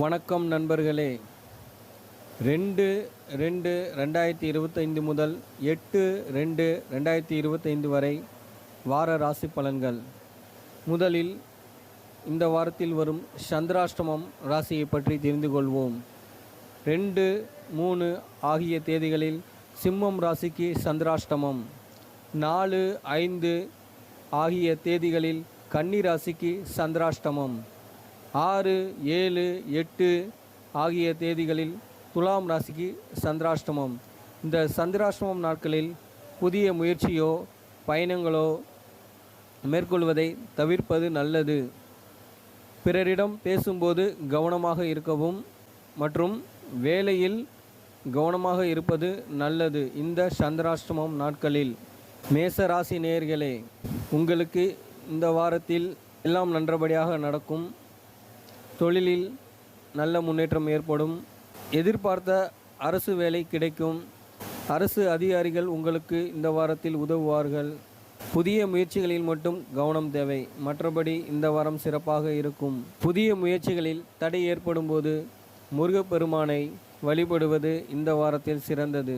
வணக்கம் நண்பர்களே. 2/2/2025 முதல் 8/2/2025 வரை வார ராசி பலன்கள். முதலில் இந்த வாரத்தில் வரும் சந்திராஷ்டமம் ராசியை பற்றி தெரிந்து கொள்வோம். 2, 3 ஆகிய தேதிகளில் சிம்மம் ராசிக்கு சந்திராஷ்டமம். 4, 5 ஆகிய தேதிகளில் கன்னி ராசிக்கு சந்திராஷ்டமம். 6, 7, 8 ஆகிய தேதிகளில் துலாம் ராசிக்கு சந்திராஷ்டமம். இந்த சந்திராஷ்டமம் நாட்களில் புதிய முயற்சியோ பயணங்களோ மேற்கொள்வதை தவிர்ப்பது நல்லது. பிறரிடம் பேசும்போது கவனமாக இருக்கவும் மற்றும் வேலையில் கவனமாக இருப்பது நல்லது. இந்த சந்திராஷ்டமம் நாட்களில் மேச ராசி நேயர்களே, உங்களுக்கு இந்த வாரத்தில் எல்லாம் நன்றபடியாக நடக்கும். தொழிலில் நல்ல முன்னேற்றம் ஏற்படும். எதிர்பார்த்த அரசு வேலை கிடைக்கும். அரசு அதிகாரிகள் உங்களுக்கு இந்த வாரத்தில் உதவுவார்கள். புதிய முயற்சிகளில் மட்டும் கவனம் தேவை. மற்றபடி இந்த வாரம் சிறப்பாக இருக்கும். புதிய முயற்சிகளில் தடை ஏற்படும் போது முருகப்பெருமானை வழிபடுவது இந்த வாரத்தில் சிறந்தது.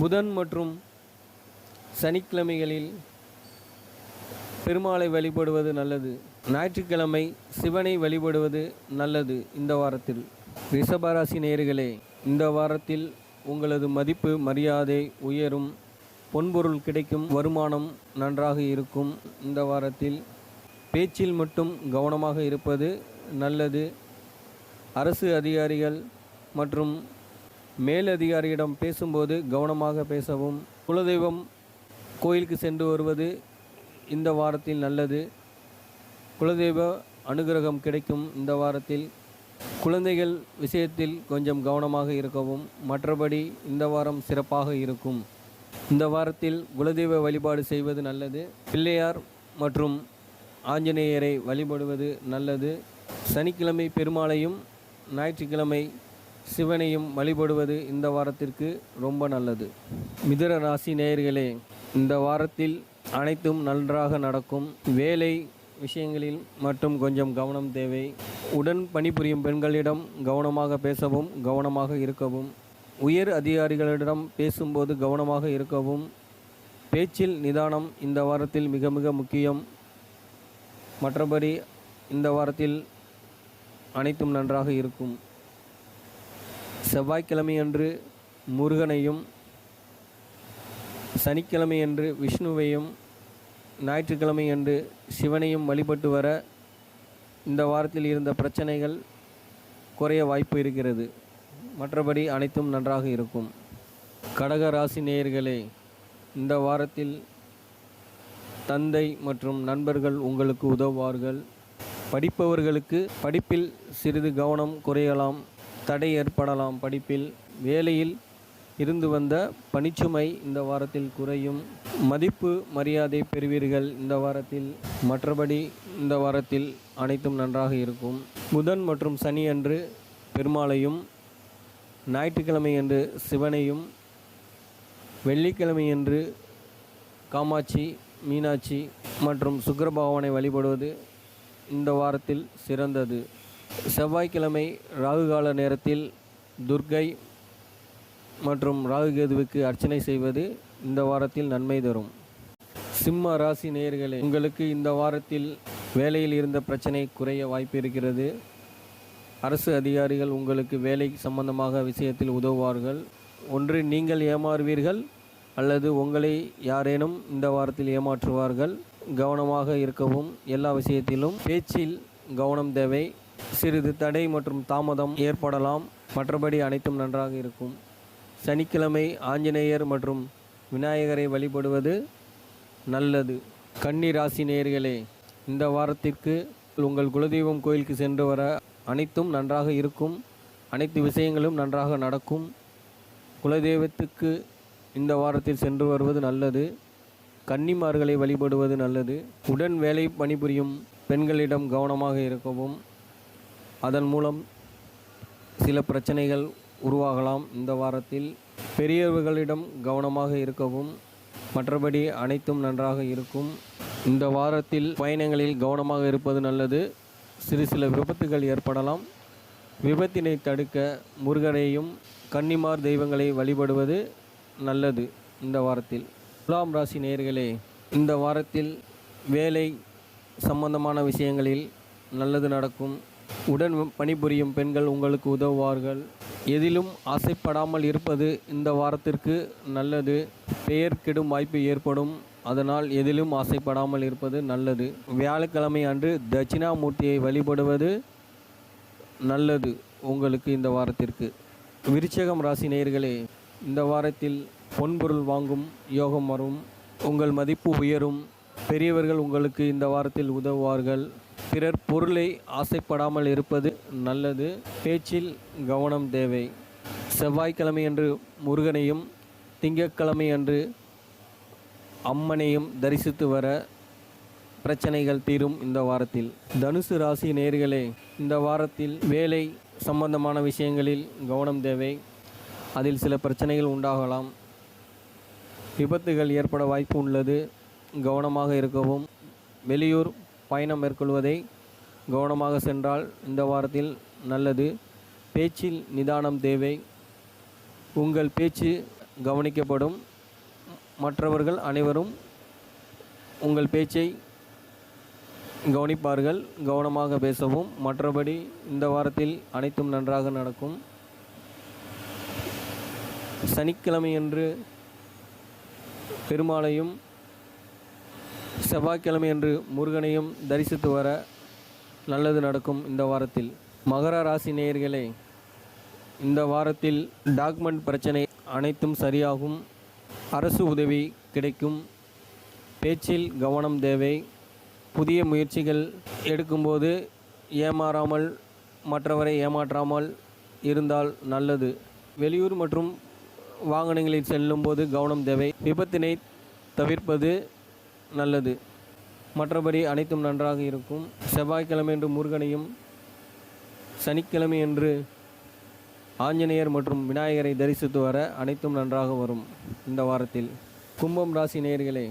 புதன் மற்றும் சனிக்கிழமைகளில் பெருமாளை வழிபடுவது நல்லது. ஞாயிற்றுக்கிழமை சிவனை வழிபடுவது நல்லது. இந்த வாரத்தில் ரிஷபராசி நேயர்களே, இந்த வாரத்தில் உங்களது மதிப்பு மரியாதை உயரும். பொன்பொருள் கிடைக்கும். வருமானம் நன்றாக இருக்கும். இந்த வாரத்தில் பேச்சில் மட்டும் கவனமாக இருப்பது நல்லது. அரசு அதிகாரிகள் மற்றும் மேலதிகாரியிடம் பேசும்போது கவனமாக பேசவும். குலதெய்வம் கோயிலுக்கு சென்று வருவது இந்த வாரத்தில் நல்லது. குலதெய்வ அனுகிரகம் கிடைக்கும். இந்த வாரத்தில் குழந்தைகள் விஷயத்தில் கொஞ்சம் கவனமாக இருக்கவும். மற்றபடி இந்த வாரம் சிறப்பாக இருக்கும். இந்த வாரத்தில் குலதெய்வ வழிபாடு செய்வது நல்லது. பிள்ளையார் மற்றும் ஆஞ்சநேயரை வழிபடுவது நல்லது. சனிக்கிழமை பெருமாளையும் ஞாயிற்றுக்கிழமை சிவனையும் வழிபடுவது இந்த வாரத்திற்கு ரொம்ப நல்லது. மிதுன ராசி நேயர்களே, இந்த வாரத்தில் அனைத்தும் நன்றாக நடக்கும். வேலை விஷயங்களில் மட்டும் கொஞ்சம் கவனம் தேவை. உடன் பணிபுரியும் பெண்களிடம் கவனமாக பேசவும் கவனமாக இருக்கவும். உயர் அதிகாரிகளிடம் பேசும்போது கவனமாக இருக்கவும். பேச்சில் நிதானம் இந்த வாரத்தில் மிக மிக முக்கியம். மற்றபடி இந்த வாரத்தில் அனைத்தும் நன்றாக இருக்கும். செவ்வாய்க்கிழமையன்று முருகனையும், சனிக்கிழமையன்று விஷ்ணுவையும், ஞாயிற்றுக்கிழமையன்று சிவனையும் வழிபட்டு வர இந்த வாரத்தில் இருந்த பிரச்சனைகள் குறைய வாய்ப்பு இருக்கிறது. மற்றபடி அனைத்தும் நன்றாக இருக்கும். கடக ராசி நேயர்களே, இந்த வாரத்தில் தந்தை மற்றும் நண்பர்கள் உங்களுக்கு உதவுவார்கள். படிப்பவர்களுக்கு படிப்பில் சிறிது கவனம் குறையலாம். தடை ஏற்படலாம். படிப்பில் வேலையில் இருந்து வந்த பணிச்சுமை இந்த வாரத்தில் குறையும். மதிப்பு மரியாதை பெறுவீர்கள் இந்த வாரத்தில். மற்றபடி இந்த வாரத்தில் அனைத்தும் நன்றாக இருக்கும். புதன் மற்றும் சனி அன்று பெருமாளையும், ஞாயிற்றுக்கிழமை அன்று சிவனையும், வெள்ளிக்கிழமையன்று காமாட்சி, மீனாட்சி மற்றும் சுக்கிர பகவானை வழிபடுவது இந்த வாரத்தில் சிறந்தது. செவ்வாய்க்கிழமை ராகுகால நேரத்தில் துர்க்கை மற்றும் ராகுகேதுவுக்கு அர்ச்சனை செய்வது இந்த வாரத்தில் நன்மை தரும். சிம்ம ராசி நேயர்களே, உங்களுக்கு இந்த வாரத்தில் வேலையில் இருந்த பிரச்சனை குறைய வாய்ப்பு இருக்கிறது. அரசு அதிகாரிகள் உங்களுக்கு வேலை சம்பந்தமாக விஷயத்தில் உதவுவார்கள். ஒன்று நீங்கள் ஏமாறுவீர்கள் அல்லது உங்களை யாரேனும் இந்த வாரத்தில் ஏமாற்றுவார்கள். கவனமாக இருக்கவும். எல்லா விஷயத்திலும் பேச்சில் கவனம் தேவை. சிறிது தடை மற்றும் தாமதம் ஏற்படலாம். மற்றபடி அனைத்தும் நன்றாக இருக்கும். சனிக்கிழமை ஆஞ்சநேயர் மற்றும் விநாயகரை வழிபடுவது நல்லது. கன்னி ராசி நேயர்களே, இந்த வாரத்திற்கு உங்கள் குலதெய்வம் கோயிலுக்கு சென்று வர அனைத்தும் நன்றாக இருக்கும். அனைத்து விஷயங்களும் நன்றாக நடக்கும். குலதெய்வத்துக்கு இந்த வாரத்தில் சென்று வருவது நல்லது. கன்னிமார்களை வழிபடுவது நல்லது. உடன் வேலை பணிபுரியும் பெண்களிடம் கவனமாக இருக்கவும். அதன் மூலம் சில பிரச்சனைகள் உருவாகலாம். இந்த வாரத்தில் பெரியவர்களிடம் கவனமாக இருக்கவும். மற்றபடி அனைத்தும் நன்றாக இருக்கும். இந்த வாரத்தில் பயணங்களில் கவனமாக இருப்பது நல்லது. சிறு சில விபத்துகள் ஏற்படலாம். விபத்தினை தடுக்க முருகனையும் கன்னிமார் தெய்வங்களை வழிபடுவது நல்லது. இந்த வாரத்தில் துலாம் ராசி நேயர்களே, இந்த வாரத்தில் வேலை சம்பந்தமான விஷயங்களில் நல்லது நடக்கும். உடன் பணிபுரியும் பெண்கள் உங்களுக்கு உதவுவார்கள். எதிலும் ஆசைப்படாமல் இருப்பது இந்த வாரத்திற்கு நல்லது. பெயர் கெடும் வாய்ப்பு ஏற்படும். அதனால் எதிலும் ஆசைப்படாமல் இருப்பது நல்லது. வியாழக்கிழமை அன்று தட்சிணாமூர்த்தியை வழிபடுவது நல்லது உங்களுக்கு இந்த வாரத்திற்கு. விருச்சிகம் ராசி நேயர்களே, இந்த வாரத்தில் பொன்பொருள் வாங்கும் யோகம் வரும். உங்கள் மதிப்பு உயரும். பெரியவர்கள் உங்களுக்கு இந்த வாரத்தில் உதவுவார்கள். பிறர் பொருளை ஆசைப்படாமல் இருப்பது நல்லது. பேச்சில் கவனம் தேவை. செவ்வாய்க்கிழமை அன்று முருகனையும் திங்கட்கிழமை அன்று அம்மனையும் தரிசித்து வர பிரச்சனைகள் தீரும் இந்த வாரத்தில். தனுசு ராசி நேயர்களே, இந்த வாரத்தில் வேலை சம்பந்தமான விஷயங்களில் கவனம் தேவை. அதில் சில பிரச்சனைகள் உண்டாகலாம். விபத்துகள் ஏற்பட வாய்ப்பு உள்ளது. கவனமாக இருக்கவும். வெளியூர் பயணம் மேற்கொள்வதை கவனமாக சென்றால் இந்த வாரத்தில் நல்லது. பேச்சில் நிதானம் தேவை. உங்கள் பேச்சு கவனிக்கப்படும். மற்றவர்கள் அனைவரும் உங்கள் பேச்சை கவனிப்பார்கள். கவனமாக பேசவும். மற்றபடி இந்த வாரத்தில் அனைத்தும் நன்றாக நடக்கும். சனிக்கிழமையன்று பெருமாளையும் செவ்வாய்க்கிழமையன்று முருகனையும் தரிசித்து வர நல்லது நடக்கும் இந்த வாரத்தில். மகர ராசி நேயர்களே, இந்த வாரத்தில் டாக்குமெண்ட் பிரச்சனை அனைத்தும் சரியாகும். அரசு உதவி கிடைக்கும். பேச்சில் கவனம் தேவை. புதிய முயற்சிகள் எடுக்கும்போது ஏமாறாமல் மற்றவரை ஏமாற்றாமல் இருந்தால் நல்லது. வெளியூர் மற்றும் வாகனங்களில் செல்லும்போது கவனம் தேவை. விபத்தினை தவிர்ப்பது நல்லது. மற்றபடி அனைத்தும் நன்றாக இருக்கும். செவ்வாய்க்கிழமை என்று முருகனையும் சனிக்கிழமை என்று ஆஞ்சநேயர் மற்றும் விநாயகரை தரிசித்து வர அனைத்தும் நன்றாக வரும் இந்த வாரத்தில். கும்பம் ராசி நேயர்களே,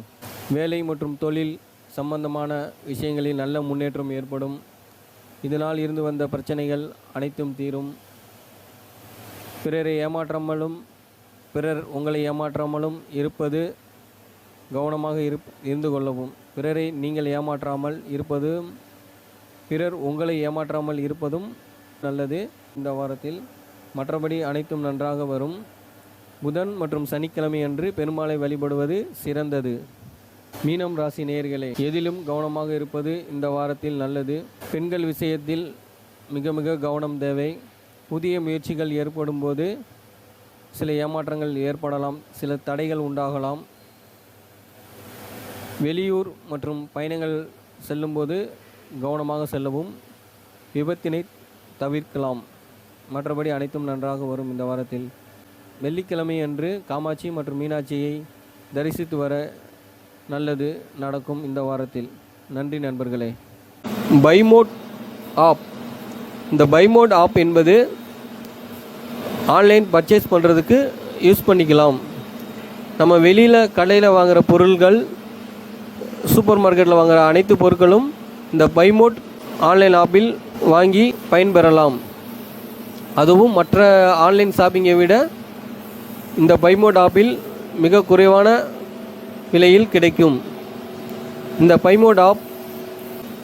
வேலை மற்றும் தொழில் சம்பந்தமான விஷயங்களில் நல்ல முன்னேற்றம் ஏற்படும். இதனால் இருந்து வந்த பிரச்சனைகள் அனைத்தும் தீரும். பிறரை ஏமாற்றாமலும் பிறர் உங்களை ஏமாற்றாமலும் இருப்பது கவனமாக இருந்து கொள்ளவும். பிறரை நீங்கள் ஏமாற்றாமல் இருப்பதும் பிறர் உங்களை ஏமாற்றாமல் இருப்பதும் நல்லது இந்த வாரத்தில். மற்றபடி அனைத்தும் நன்றாக வரும். புதன் மற்றும் சனிக்கிழமை அன்று பெருமாளை வழிபடுவது சிறந்தது. மீனம் ராசி நேயர்களே, எதிலும் கவனமாக இருப்பது இந்த வாரத்தில் நல்லது. பெண்கள் விஷயத்தில் மிக மிக கவனம் தேவை. புதிய முயற்சிகள் ஏற்படும் போது சில ஏமாற்றங்கள் ஏற்படலாம். சில தடைகள் உண்டாகலாம். வெளியூர் மற்றும் பயணங்கள் செல்லும்போது கவனமாக செல்லவும். விபத்தினை தவிர்க்கலாம். மற்றபடி அனைத்தும் நன்றாக வரும் இந்த வாரத்தில். வெள்ளிக்கிழமை அன்று காமாட்சி மற்றும் மீனாட்சியை தரிசித்து வர நல்லது நடக்கும் இந்த வாரத்தில். நன்றி நண்பர்களே. பைமோட் ஆப். இந்த பைமோட் ஆப் என்பது ஆன்லைன் பர்ச்சேஸ் பண்ணுறதுக்கு யூஸ் பண்ணிக்கலாம். நம்ம வெளியில் கடையில் வாங்குகிற பொருள்கள், சூப்பர் மார்க்கெட்டில் வாங்குகிற அனைத்து பொருட்களும் இந்த பைமோட் ஆன்லைன் ஆப்பில் வாங்கி பயன்பெறலாம். அதுவும் மற்ற ஆன்லைன் ஷாப்பிங்கை விட இந்த பைமோட் ஆப்பில் மிக குறைவான விலையில் கிடைக்கும். இந்த பைமோட் ஆப்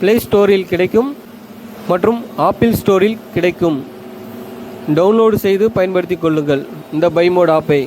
ப்ளே ஸ்டோரில் கிடைக்கும் மற்றும் ஆப்பிள் ஸ்டோரில் கிடைக்கும். டவுன்லோடு செய்து பயன்படுத்தி கொள்ளுங்கள் இந்த பைமோட் ஆப்பை.